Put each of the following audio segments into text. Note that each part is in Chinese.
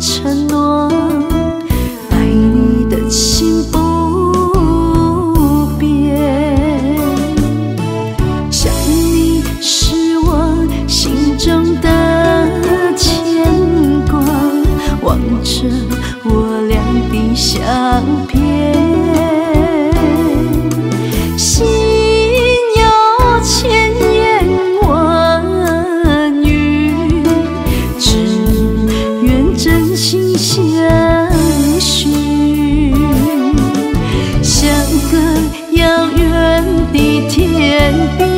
承诺，爱你的心不变。想你是我心中的牵挂，望着我俩的相片，心有千言万语，只愿真心相许。相隔遥远的天边，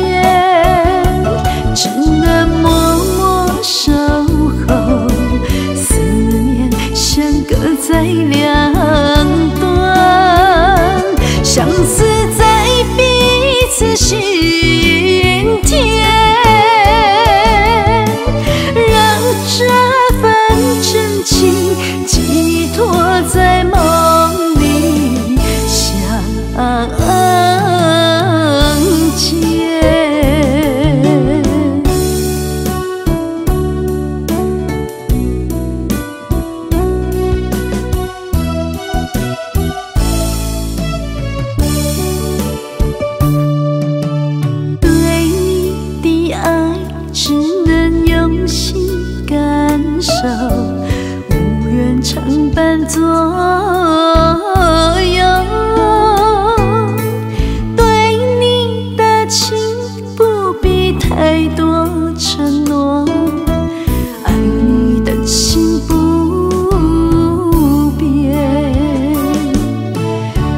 只能默默守候，思念相隔在两端，相思在彼此心田，让这份真情寄托在梦里相见。对你的爱只能用心感受，无缘常伴左右。对你的情不必太多承诺，爱你的心不变。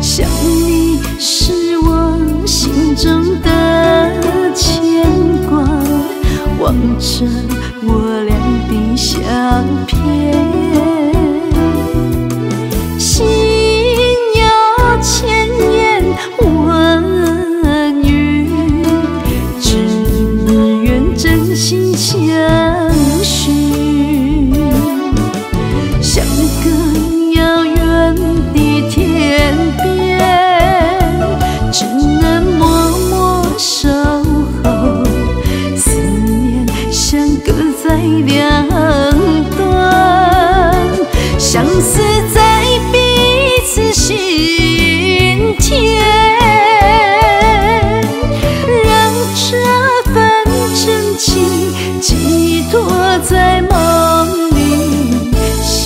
想你是我心中的牵挂，望着我俩的相片，心有千言万语，只愿真心相许。相隔遥远的天边，只能默默守候，思念相隔在两端，相思在彼此心田，让这份真情寄托在梦里相